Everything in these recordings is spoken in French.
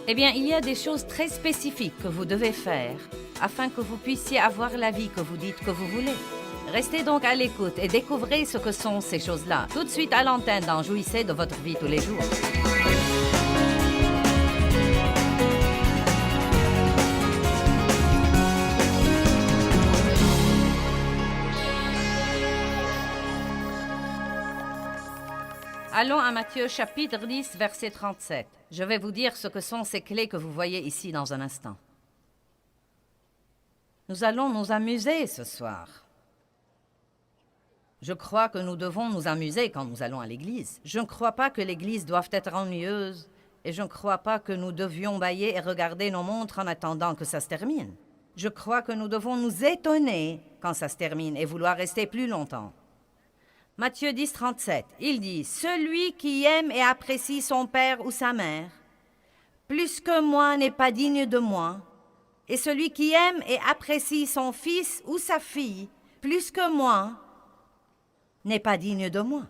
Eh bien, il y a des choses très spécifiques que vous devez faire afin que vous puissiez avoir la vie que vous dites que vous voulez. Restez donc à l'écoute et découvrez ce que sont ces choses-là. Tout de suite à l'antenne dans Jouissez de votre vie tous les jours. Allons à Matthieu chapitre 10, verset 37. Je vais vous dire ce que sont ces clés que vous voyez ici dans un instant. Nous allons nous amuser ce soir. Je crois que nous devons nous amuser quand nous allons à l'église. Je ne crois pas que l'église doive être ennuyeuse et je ne crois pas que nous devions bâiller et regarder nos montres en attendant que ça se termine. Je crois que nous devons nous étonner quand ça se termine et vouloir rester plus longtemps. Matthieu 10, 37, il dit « Celui qui aime et apprécie son père ou sa mère, plus que moi n'est pas digne de moi, et celui qui aime et apprécie son fils ou sa fille, plus que moi, n'est pas digne de moi. »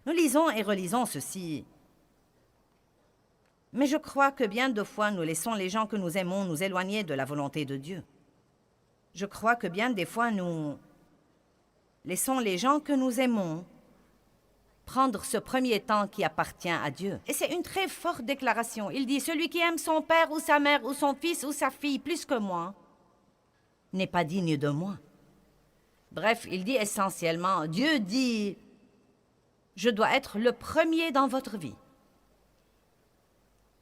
Nous lisons et relisons ceci. Mais je crois que bien de fois, nous laissons les gens que nous aimons nous éloigner de la volonté de Dieu. Je crois que bien des fois, nous laissons les gens que nous aimons prendre ce premier temps qui appartient à Dieu. Et c'est une très forte déclaration. Il dit, celui qui aime son père ou sa mère ou son fils ou sa fille plus que moi n'est pas digne de moi. Bref, il dit essentiellement, Dieu dit, je dois être le premier dans votre vie.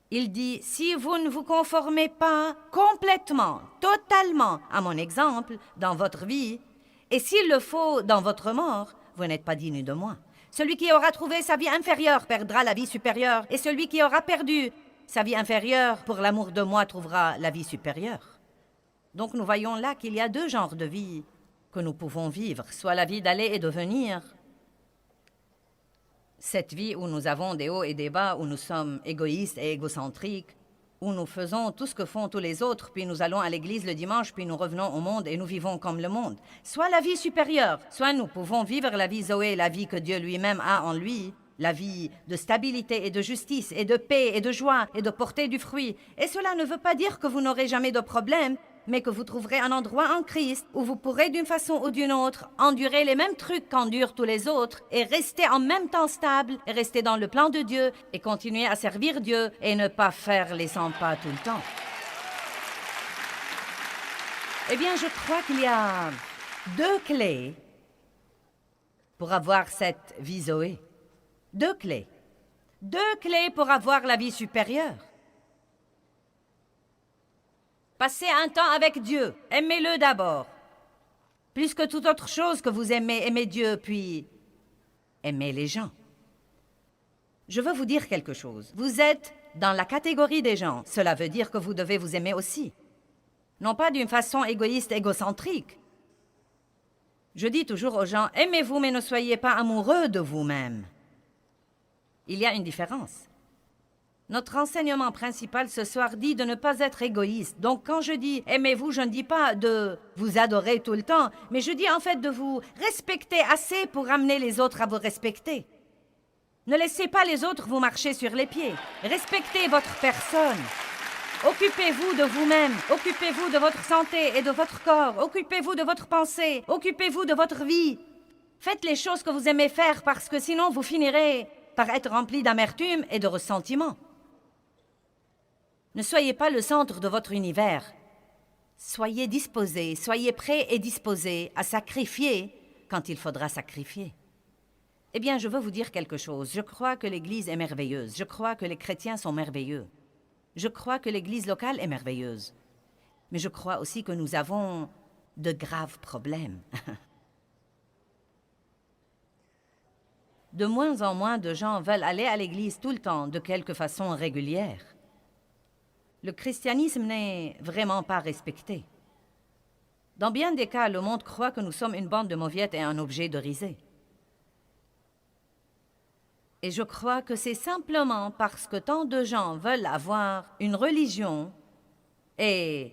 Il dit, si vous ne vous conformez pas complètement, totalement à mon exemple dans votre vie, et s'il le faut, dans votre mort, vous n'êtes pas digne de moi. Celui qui aura trouvé sa vie inférieure perdra la vie supérieure, et celui qui aura perdu sa vie inférieure pour l'amour de moi trouvera la vie supérieure. Donc nous voyons là qu'il y a deux genres de vie que nous pouvons vivre, soit la vie d'aller et de venir, cette vie où nous avons des hauts et des bas, où nous sommes égoïstes et égocentriques, où nous faisons tout ce que font tous les autres, puis nous allons à l'église le dimanche, puis nous revenons au monde et nous vivons comme le monde. Soit la vie supérieure, soit nous pouvons vivre la vie Zoé, la vie que Dieu lui-même a en lui, la vie de stabilité et de justice et de paix et de joie et de porter du fruit. Et cela ne veut pas dire que vous n'aurez jamais de problème, mais que vous trouverez un endroit en Christ où vous pourrez d'une façon ou d'une autre endurer les mêmes trucs qu'endurent tous les autres et rester en même temps stable et rester dans le plan de Dieu et continuer à servir Dieu et ne pas faire les 100 pas tout le temps. Eh bien, je crois qu'il y a deux clés pour avoir cette vie Zoé. Deux clés. Deux clés pour avoir la vie supérieure. Passez un temps avec Dieu. Aimez-le d'abord. Plus que toute autre chose que vous aimez, aimez Dieu, puis aimez les gens. Je veux vous dire quelque chose. Vous êtes dans la catégorie des gens. Cela veut dire que vous devez vous aimer aussi. Non pas d'une façon égoïste, égocentrique. Je dis toujours aux gens, aimez-vous, mais ne soyez pas amoureux de vous-même. Il y a une différence. Notre enseignement principal ce soir dit de ne pas être égoïste. Donc quand je dis « aimez-vous », je ne dis pas de vous adorer tout le temps, mais je dis en fait de vous respecter assez pour amener les autres à vous respecter. Ne laissez pas les autres vous marcher sur les pieds. Respectez votre personne. Occupez-vous de vous-même. Occupez-vous de votre santé et de votre corps. Occupez-vous de votre pensée. Occupez-vous de votre vie. Faites les choses que vous aimez faire parce que sinon vous finirez par être rempli d'amertume et de ressentiment. Ne soyez pas le centre de votre univers. Soyez disposés, soyez prêts et disposés à sacrifier quand il faudra sacrifier. Eh bien, je veux vous dire quelque chose. Je crois que l'Église est merveilleuse. Je crois que les chrétiens sont merveilleux. Je crois que l'Église locale est merveilleuse. Mais je crois aussi que nous avons de graves problèmes. De moins en moins de gens veulent aller à l'Église tout le temps, de quelque façon régulière. Le christianisme n'est vraiment pas respecté. Dans bien des cas, le monde croit que nous sommes une bande de mauviettes et un objet de risée. Et je crois que c'est simplement parce que tant de gens veulent avoir une religion et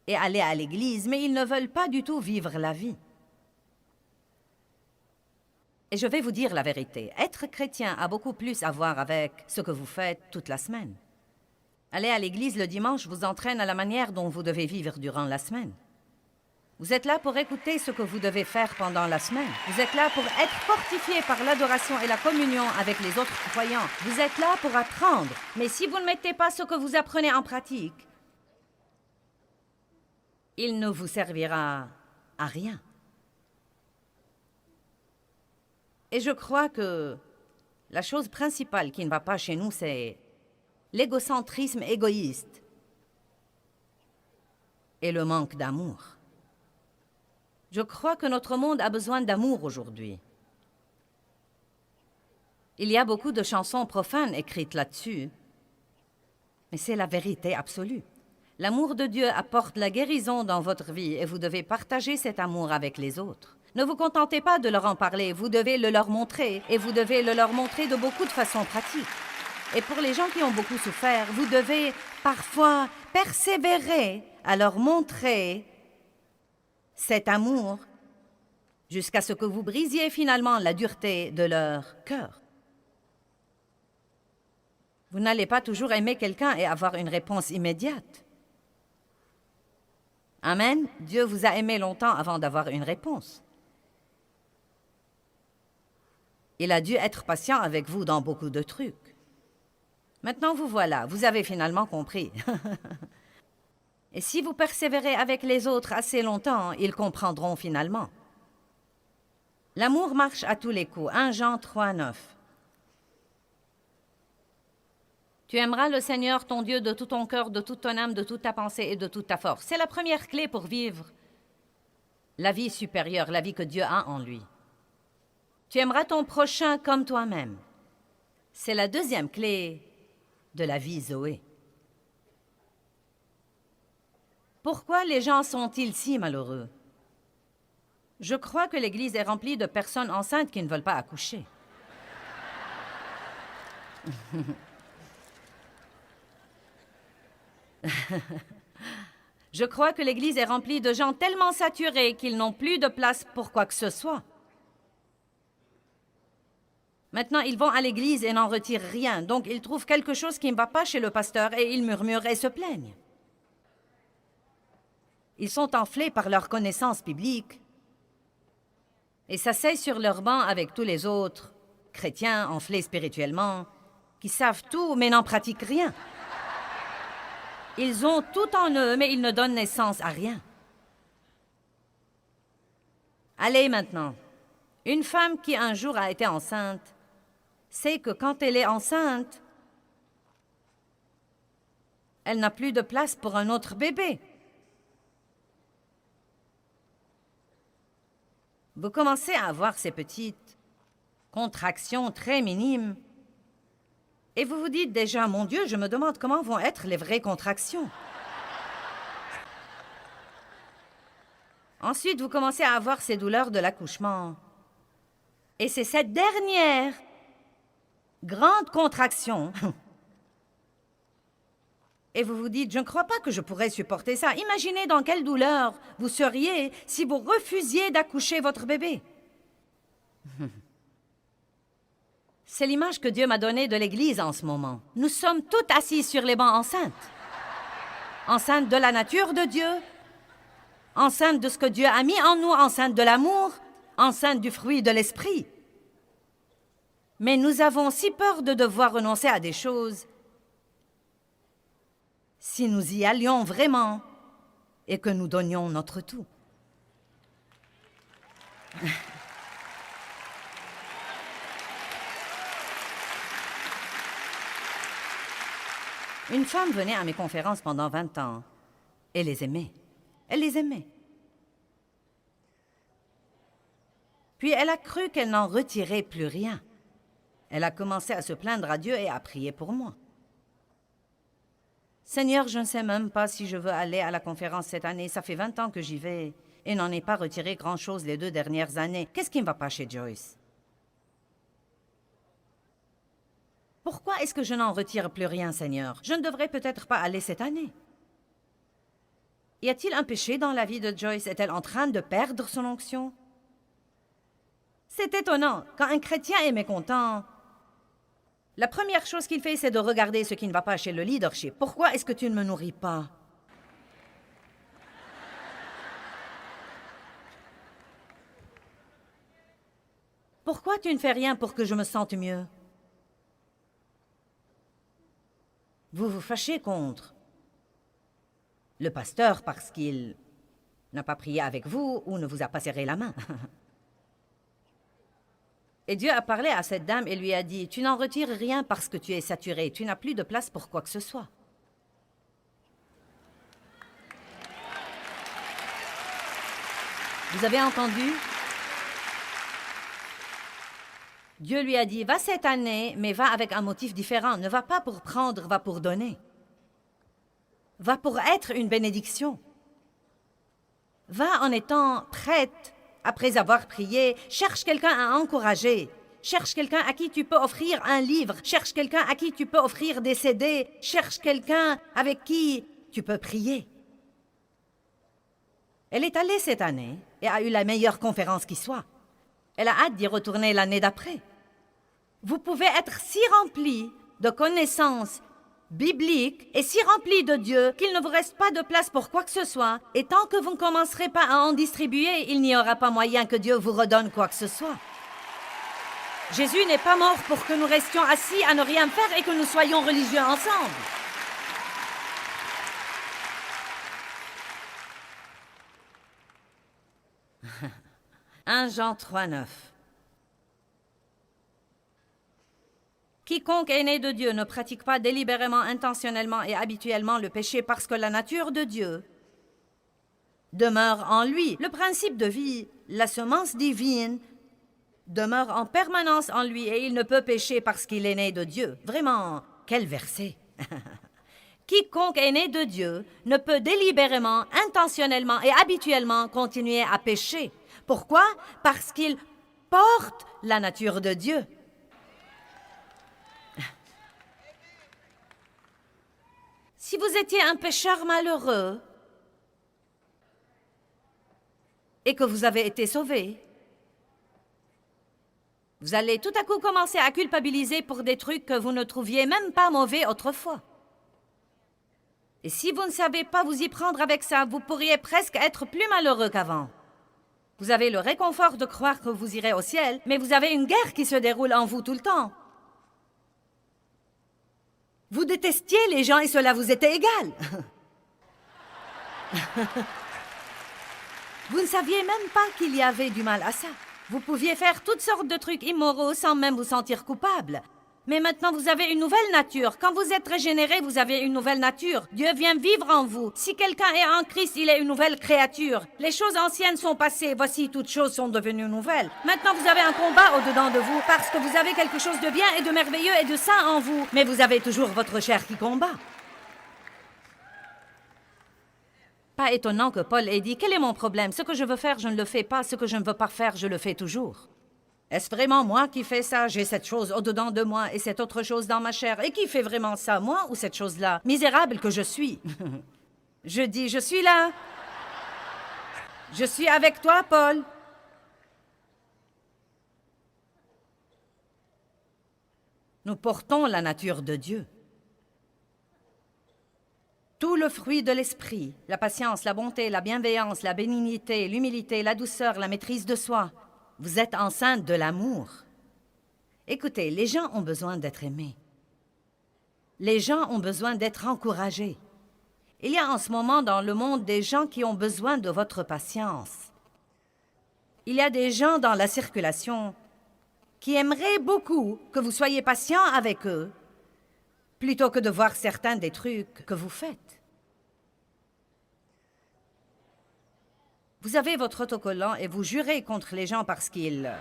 aller à l'église, mais ils ne veulent pas du tout vivre la vie. Et je vais vous dire la vérité, être chrétien a beaucoup plus à voir avec ce que vous faites toute la semaine. Aller à l'église le dimanche vous entraîne à la manière dont vous devez vivre durant la semaine. Vous êtes là pour écouter ce que vous devez faire pendant la semaine. Vous êtes là pour être fortifié par l'adoration et la communion avec les autres croyants. Vous êtes là pour apprendre. Mais si vous ne mettez pas ce que vous apprenez en pratique, il ne vous servira à rien. Et je crois que la chose principale qui ne va pas chez nous, c'est l'égocentrisme égoïste et le manque d'amour. Je crois que notre monde a besoin d'amour aujourd'hui. Il y a beaucoup de chansons profanes écrites là-dessus, mais c'est la vérité absolue. L'amour de Dieu apporte la guérison dans votre vie et vous devez partager cet amour avec les autres. Ne vous contentez pas de leur en parler, vous devez le leur montrer, et vous devez le leur montrer de beaucoup de façons pratiques. Et pour les gens qui ont beaucoup souffert, vous devez parfois persévérer à leur montrer cet amour jusqu'à ce que vous brisiez finalement la dureté de leur cœur. Vous n'allez pas toujours aimer quelqu'un et avoir une réponse immédiate. Amen. Dieu vous a aimé longtemps avant d'avoir une réponse. Il a dû être patient avec vous dans beaucoup de trucs. Maintenant, vous voilà, vous avez finalement compris. Et si vous persévérez avec les autres assez longtemps, ils comprendront finalement. L'amour marche à tous les coups. 1 Jean 3, 9. Tu aimeras le Seigneur, ton Dieu, de tout ton cœur, de toute ton âme, de toute ta pensée et de toute ta force. C'est la première clé pour vivre la vie supérieure, la vie que Dieu a en lui. Tu aimeras ton prochain comme toi-même. C'est la deuxième clé de la vie Zoé. Pourquoi les gens sont-ils si malheureux? Je crois que l'Église est remplie de personnes enceintes qui ne veulent pas accoucher. Je crois que l'Église est remplie de gens tellement saturés qu'ils n'ont plus de place pour quoi que ce soit. Maintenant, ils vont à l'église et n'en retirent rien, donc ils trouvent quelque chose qui ne va pas chez le pasteur et ils murmurent et se plaignent. Ils sont enflés par leur connaissance biblique et s'asseyent sur leur banc avec tous les autres chrétiens enflés spirituellement, qui savent tout mais n'en pratiquent rien. Ils ont tout en eux, mais ils ne donnent naissance à rien. Allez maintenant, une femme qui un jour a été enceinte sait que quand elle est enceinte, elle n'a plus de place pour un autre bébé. Vous commencez à avoir ces petites contractions très minimes et vous vous dites déjà, mon Dieu, je me demande comment vont être les vraies contractions. Ensuite, vous commencez à avoir ces douleurs de l'accouchement. Et c'est cette dernière grande contraction. Et vous vous dites, je ne crois pas que je pourrais supporter ça. Imaginez dans quelle douleur vous seriez si vous refusiez d'accoucher votre bébé. C'est l'image que Dieu m'a donnée de l'Église en ce moment. Nous sommes toutes assises sur les bancs enceintes. Enceintes de la nature de Dieu, enceintes de ce que Dieu a mis en nous, enceintes de l'amour, enceintes du fruit de l'esprit. Mais nous avons si peur de devoir renoncer à des choses. Si nous y allions vraiment et que nous donnions notre tout. Une femme venait à mes conférences pendant 20 ans et les aimait. Elle les aimait. Puis elle a cru qu'elle n'en retirait plus rien. Elle a commencé à se plaindre à Dieu et à prier pour moi. Seigneur, je ne sais même pas si je veux aller à la conférence cette année. Ça fait 20 ans que j'y vais et n'en ai pas retiré grand-chose les 2 dernières années. Qu'est-ce qui ne va pas chez Joyce? Pourquoi est-ce que je n'en retire plus rien, Seigneur? Je ne devrais peut-être pas aller cette année. Y a-t-il un péché dans la vie de Joyce? Est-elle en train de perdre son onction? C'est étonnant. Quand un chrétien est mécontent, La première chose qu'il fait, c'est de regarder ce qui ne va pas chez le leadership. Pourquoi est-ce que tu ne me nourris pas? Pourquoi tu ne fais rien pour que je me sente mieux? Vous vous fâchez contre le pasteur parce qu'il n'a pas prié avec vous ou ne vous a pas serré la main. Et Dieu a parlé à cette dame et lui a dit, « Tu n'en retires rien parce que tu es saturé. Tu n'as plus de place pour quoi que ce soit. » Vous avez entendu? Dieu lui a dit, « Va cette année, mais va avec un motif différent. Ne va pas pour prendre, va pour donner. Va pour être une bénédiction. Va en étant prête. Après avoir prié, cherche quelqu'un à encourager. Cherche quelqu'un à qui tu peux offrir un livre. Cherche quelqu'un à qui tu peux offrir des CD. Cherche quelqu'un avec qui tu peux prier. » Elle est allée cette année et a eu la meilleure conférence qui soit. Elle a hâte d'y retourner l'année d'après. Vous pouvez être si rempli de connaissances bibliques et si rempli de Dieu qu'il ne vous reste pas de place pour quoi que ce soit. Et tant que vous ne commencerez pas à en distribuer, il n'y aura pas moyen que Dieu vous redonne quoi que ce soit. Jésus n'est pas mort pour que nous restions assis à ne rien faire et que nous soyons religieux ensemble. 1 Jean 3,9. Quiconque est né de Dieu ne pratique pas délibérément, intentionnellement et habituellement le péché parce que la nature de Dieu demeure en lui. Le principe de vie, la semence divine, demeure en permanence en lui et il ne peut pécher parce qu'il est né de Dieu. Vraiment, quel verset! Quiconque est né de Dieu ne peut délibérément, intentionnellement et habituellement continuer à pécher. Pourquoi? Parce qu'il porte la nature de Dieu. Si vous étiez un pécheur malheureux et que vous avez été sauvé, vous allez tout à coup commencer à culpabiliser pour des trucs que vous ne trouviez même pas mauvais autrefois. Et si vous ne savez pas vous y prendre avec ça, vous pourriez presque être plus malheureux qu'avant. Vous avez le réconfort de croire que vous irez au ciel, mais vous avez une guerre qui se déroule en vous tout le temps. Vous détestiez les gens et cela vous était égal. Vous ne saviez même pas qu'il y avait du mal à ça. Vous pouviez faire toutes sortes de trucs immoraux sans même vous sentir coupable. Mais maintenant, vous avez une nouvelle nature. Quand vous êtes régénéré, vous avez une nouvelle nature. Dieu vient vivre en vous. Si quelqu'un est en Christ, il est une nouvelle créature. Les choses anciennes sont passées. Voici, toutes choses sont devenues nouvelles. Maintenant, vous avez un combat au-dedans de vous parce que vous avez quelque chose de bien et de merveilleux et de saint en vous. Mais vous avez toujours votre chair qui combat. Pas étonnant que Paul ait dit « Quel est mon problème? Ce que je veux faire, je ne le fais pas. Ce que je ne veux pas faire, je le fais toujours. » Est-ce vraiment moi qui fais ça? J'ai cette chose au-dedans de moi et cette autre chose dans ma chair. Et qui fait vraiment ça, moi ou cette chose-là? Misérable que je suis. Je dis, je suis là. Je suis avec toi, Paul. Nous portons la nature de Dieu. Tout le fruit de l'esprit, la patience, la bonté, la bienveillance, la bénignité, l'humilité, la douceur, la maîtrise de soi. Vous êtes enceinte de l'amour. Écoutez, les gens ont besoin d'être aimés. Les gens ont besoin d'être encouragés. Il y a en ce moment dans le monde des gens qui ont besoin de votre patience. Il y a des gens dans la circulation qui aimeraient beaucoup que vous soyez patient avec eux, plutôt que de voir certains des trucs que vous faites. Vous avez votre autocollant et vous jurez contre les gens parce qu'ils...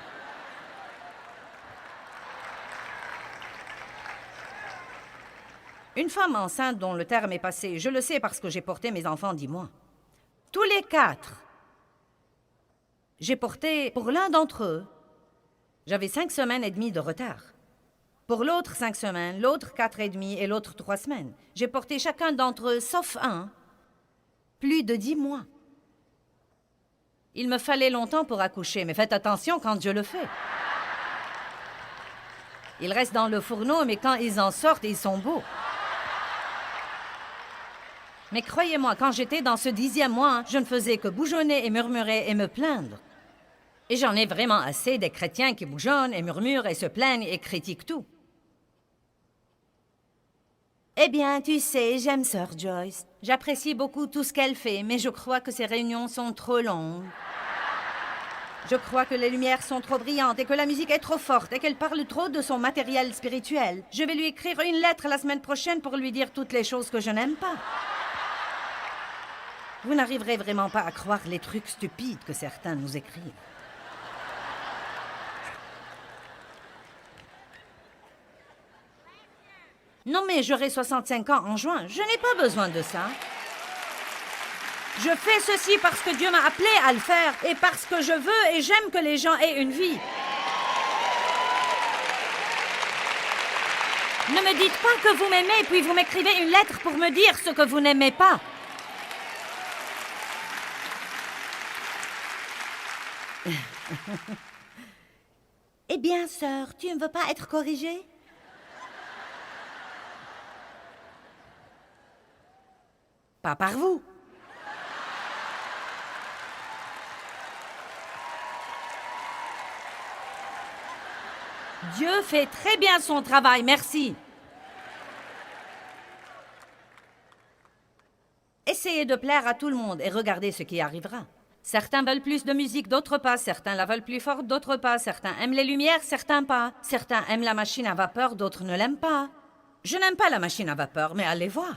Une femme enceinte dont le terme est passé, je le sais parce que j'ai porté mes enfants 10 mois. Tous les 4. J'ai porté, pour l'un d'entre eux, j'avais 5 semaines et demie de retard. Pour l'autre, 5 semaines, l'autre 4 et demi et l'autre 3 semaines. J'ai porté chacun d'entre eux, sauf un, plus de 10 mois. Il me fallait longtemps pour accoucher, mais faites attention quand je le fais. Ils restent dans le fourneau, mais quand ils en sortent, ils sont beaux. Mais croyez-moi, quand j'étais dans ce 10e mois, je ne faisais que bougeonner et murmurer et me plaindre. Et j'en ai vraiment assez des chrétiens qui bougonnent et murmurent et se plaignent et critiquent tout. Eh bien, tu sais, j'aime Sir Joyce. J'apprécie beaucoup tout ce qu'elle fait, mais je crois que ses réunions sont trop longues. Je crois que les lumières sont trop brillantes et que la musique est trop forte et qu'elle parle trop de son matériel spirituel. Je vais lui écrire une lettre la semaine prochaine pour lui dire toutes les choses que je n'aime pas. Vous n'arriverez vraiment pas à croire les trucs stupides que certains nous écrivent. Non, mais j'aurai 65 ans en juin. Je n'ai pas besoin de ça. Je fais ceci parce que Dieu m'a appelé à le faire et parce que je veux et j'aime que les gens aient une vie. Ne me dites pas que vous m'aimez puis vous m'écrivez une lettre pour me dire ce que vous n'aimez pas. Eh bien, sœur, tu ne veux pas être corrigée? Pas par vous. Dieu fait très bien son travail, merci. Essayez de plaire à tout le monde et regardez ce qui arrivera. Certains veulent plus de musique, d'autres pas. Certains la veulent plus forte, d'autres pas. Certains aiment les lumières, certains pas. Certains aiment la machine à vapeur, d'autres ne l'aiment pas. Je n'aime pas la machine à vapeur, mais allez voir.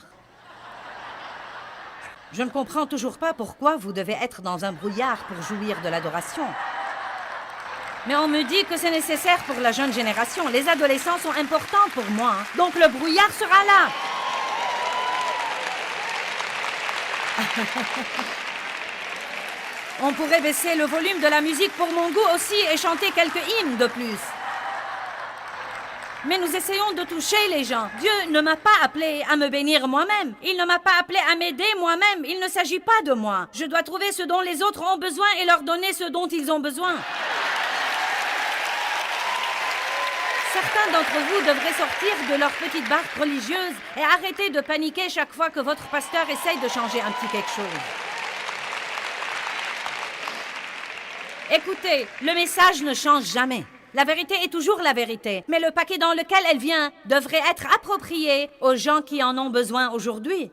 Je ne comprends toujours pas pourquoi vous devez être dans un brouillard pour jouir de l'adoration. Mais on me dit que c'est nécessaire pour la jeune génération. Les adolescents sont importants pour moi, donc le brouillard sera là. On pourrait baisser le volume de la musique pour mon goût aussi et chanter quelques hymnes de plus. Mais nous essayons de toucher les gens. Dieu ne m'a pas appelé à me bénir moi-même. Il ne m'a pas appelé à m'aider moi-même. Il ne s'agit pas de moi. Je dois trouver ce dont les autres ont besoin et leur donner ce dont ils ont besoin. Certains d'entre vous devraient sortir de leur petite barque religieuse et arrêter de paniquer chaque fois que votre pasteur essaye de changer un petit quelque chose. Écoutez, le message ne change jamais. La vérité est toujours la vérité, mais le paquet dans lequel elle vient devrait être approprié aux gens qui en ont besoin aujourd'hui.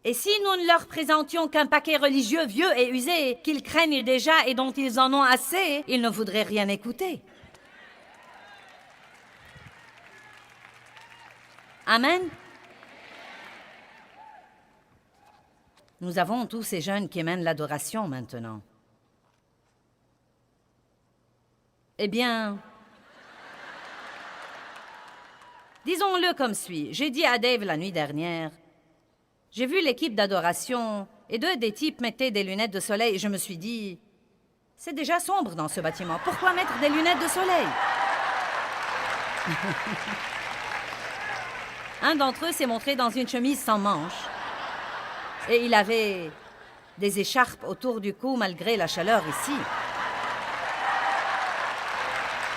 Et si nous ne leur présentions qu'un paquet religieux vieux et usé, qu'ils craignent déjà et dont ils en ont assez, ils ne voudraient rien écouter. Amen. Nous avons tous ces jeunes qui mènent l'adoration maintenant. Eh bien, disons-le comme suit. J'ai dit à Dave la nuit dernière, j'ai vu l'équipe d'adoration et deux des types mettaient des lunettes de soleil et je me suis dit, c'est déjà sombre dans ce bâtiment. Pourquoi mettre des lunettes de soleil? Un d'entre eux s'est montré dans une chemise sans manches et il avait des écharpes autour du cou malgré la chaleur ici.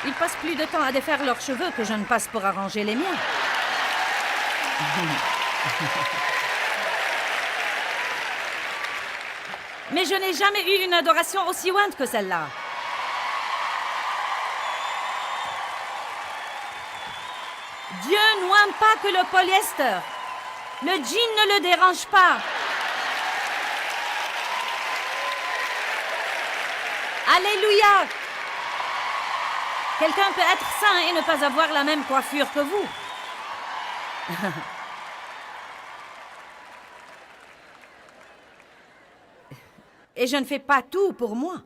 Ils passent plus de temps à défaire leurs cheveux que je ne passe pour arranger les miens. Mais je n'ai jamais eu une adoration aussi ointe que celle-là. Dieu n'aime pas que le polyester. Le jean ne le dérange pas. Alléluia! Quelqu'un peut être saint et ne pas avoir la même coiffure que vous. Et je ne fais pas tout pour moi.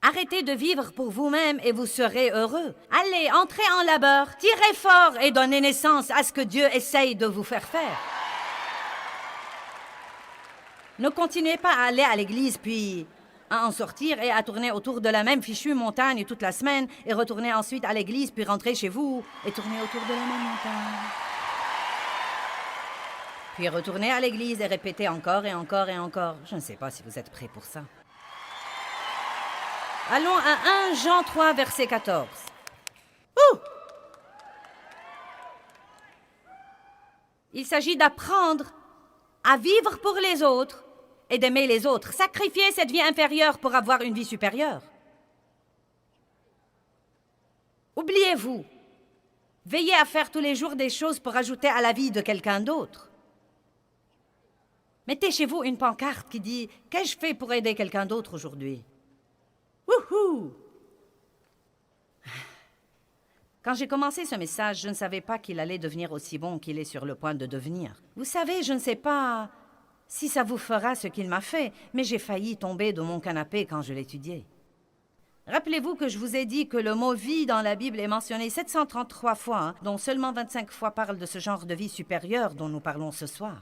Arrêtez de vivre pour vous-même et vous serez heureux. Allez, entrez en labeur, tirez fort et donnez naissance à ce que Dieu essaye de vous faire faire. Ne continuez pas à aller à l'église puis à en sortir et à tourner autour de la même fichue montagne toute la semaine et retourner ensuite à l'église puis rentrer chez vous et tourner autour de la même montagne. Puis retourner à l'église et répéter encore et encore et encore. Je ne sais pas si vous êtes prêts pour ça. Allons à 1 Jean 3, verset 14. Il s'agit d'apprendre à vivre pour les autres et d'aimer les autres, sacrifier cette vie inférieure pour avoir une vie supérieure. Oubliez-vous, veillez à faire tous les jours des choses pour ajouter à la vie de quelqu'un d'autre. Mettez chez vous une pancarte qui dit « Qu'ai-je fait pour aider quelqu'un d'autre aujourd'hui ?» Wouhou! Quand j'ai commencé ce message, je ne savais pas qu'il allait devenir aussi bon qu'il est sur le point de devenir. Vous savez, je ne sais pas si ça vous fera ce qu'il m'a fait, mais j'ai failli tomber de mon canapé quand je l'étudiais. Rappelez-vous que je vous ai dit que le mot « vie » dans la Bible est mentionné 733 fois, hein, dont seulement 25 fois parlent de ce genre de vie supérieure dont nous parlons ce soir.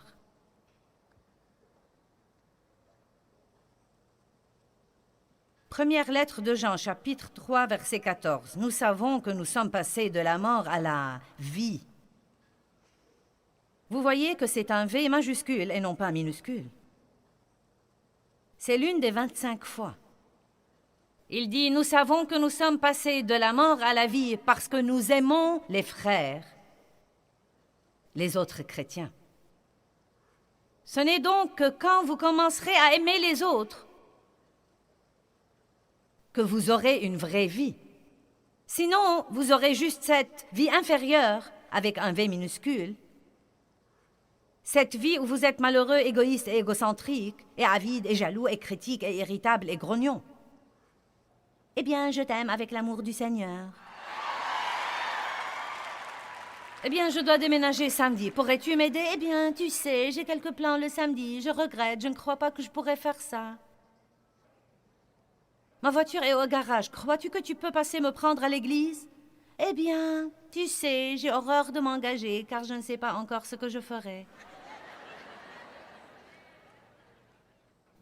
Première lettre de Jean, chapitre 3, verset 14. Nous savons que nous sommes passés de la mort à la vie. Vous voyez que c'est un V majuscule et non pas minuscule. C'est l'une des 25 fois. Il dit « Nous savons que nous sommes passés de la mort à la vie parce que nous aimons les frères, les autres chrétiens. » Ce n'est donc que quand vous commencerez à aimer les autres que vous aurez une vraie vie. Sinon, vous aurez juste cette vie inférieure avec un V minuscule. Cette vie où vous êtes malheureux, égoïste et égocentrique, et avide et jaloux et critique et irritable et grognon. Eh bien, je t'aime avec l'amour du Seigneur. Eh bien, je dois déménager samedi. Pourrais-tu m'aider? Eh bien, tu sais, j'ai quelques plans le samedi. Je regrette, je ne crois pas que je pourrais faire ça. Ma voiture est au garage. Crois-tu que tu peux passer me prendre à l'église? Eh bien, tu sais, j'ai horreur de m'engager, car je ne sais pas encore ce que je ferai.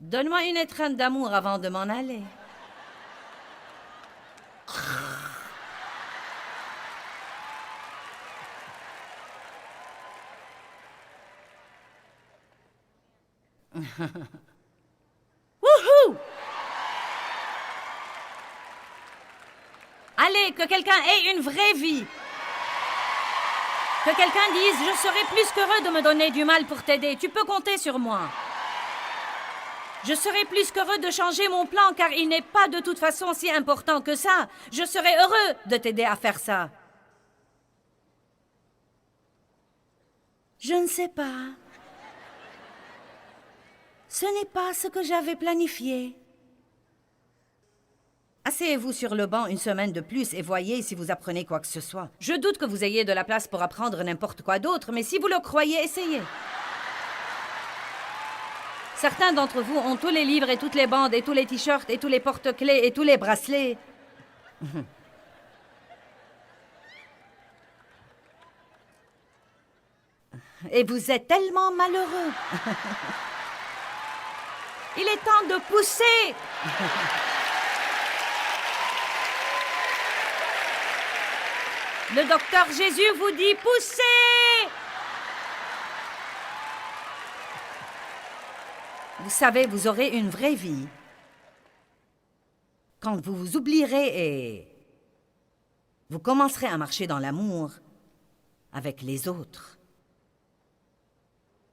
Donne-moi une étreinte d'amour avant de m'en aller. Wouhou! Allez, que quelqu'un ait une vraie vie. Que quelqu'un dise « Je serai plus qu'heureux de me donner du mal pour t'aider. Tu peux compter sur moi. » Je serai plus qu'heureux de changer mon plan car il n'est pas de toute façon si important que ça. Je serai heureux de t'aider à faire ça. Je ne sais pas. Ce n'est pas ce que j'avais planifié. Asseyez-vous sur le banc une semaine de plus et voyez si vous apprenez quoi que ce soit. Je doute que vous ayez de la place pour apprendre n'importe quoi d'autre, mais si vous le croyez, essayez. Certains d'entre vous ont tous les livres et toutes les bandes et tous les t-shirts et tous les porte-clés et tous les bracelets. Et vous êtes tellement malheureux. Il est temps de pousser. Le docteur Jésus vous dit « Poussez !» Vous savez, vous aurez une vraie vie quand vous vous oublierez et vous commencerez à marcher dans l'amour avec les autres.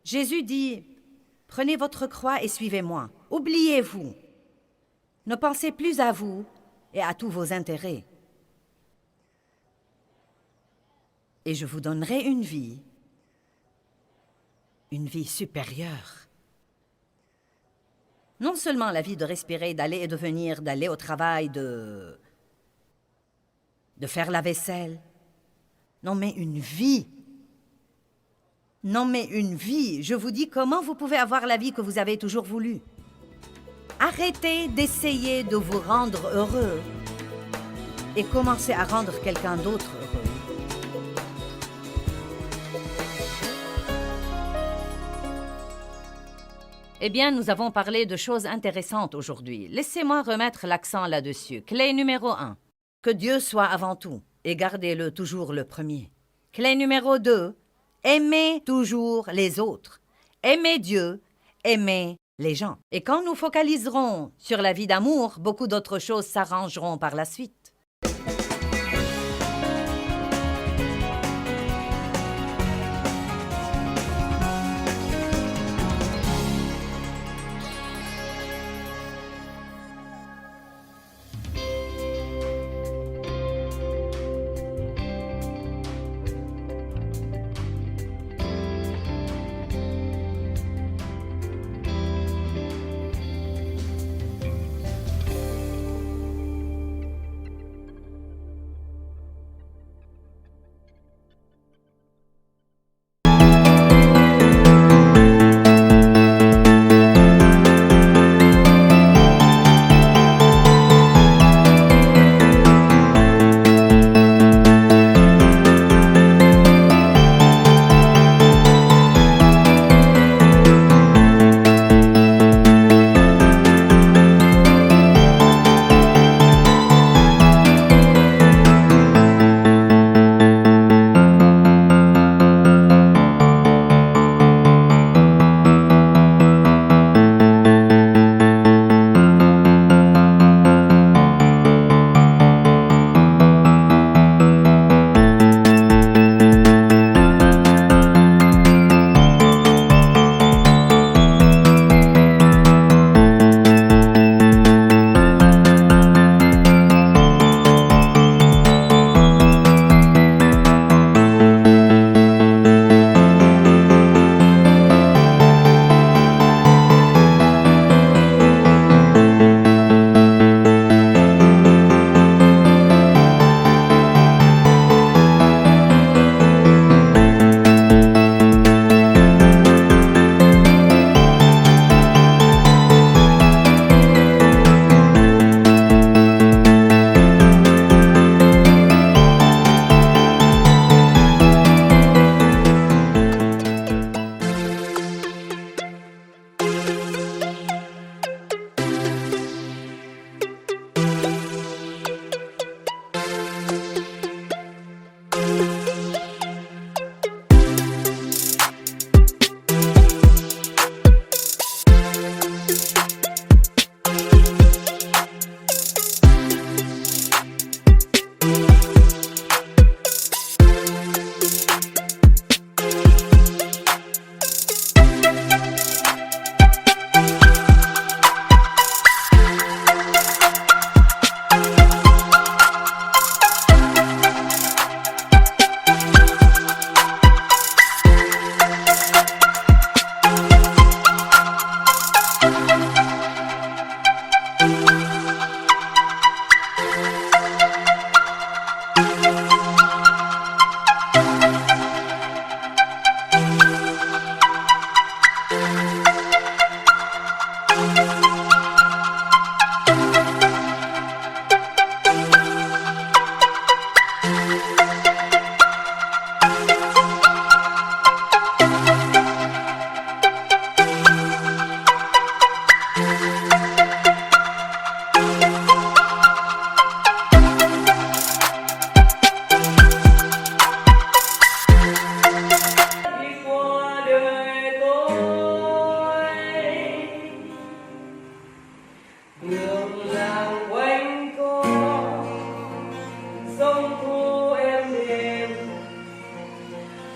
Jésus dit « Prenez votre croix et suivez-moi. Oubliez-vous. Ne pensez plus à vous et à tous vos intérêts. Et je vous donnerai une vie supérieure. Non seulement la vie de respirer, d'aller et de venir, d'aller au travail, de faire la vaisselle. Non, mais une vie. Non, mais une vie. Je vous dis comment vous pouvez avoir la vie que vous avez toujours voulu. Arrêtez d'essayer de vous rendre heureux et commencez à rendre quelqu'un d'autre heureux. Eh bien, nous avons parlé de choses intéressantes aujourd'hui. Laissez-moi remettre l'accent là-dessus. Clé numéro 1. Que Dieu soit avant tout et gardez-le toujours le premier. Clé numéro 2. Aimez toujours les autres. Aimez Dieu, aimez les gens. Et quand nous focaliserons sur la vie d'amour, beaucoup d'autres choses s'arrangeront par la suite.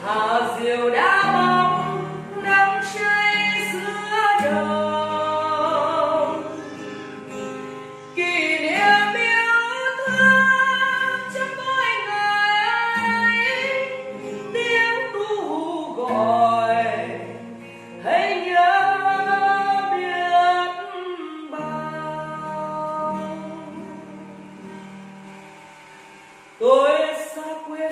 Hà diều đã bóng nắng cháy giữa đồng, kỷ niệm yêu thương trong mỗi ngày, tiếng cu gọi hãy nhớ biết bao. Tôi xa quê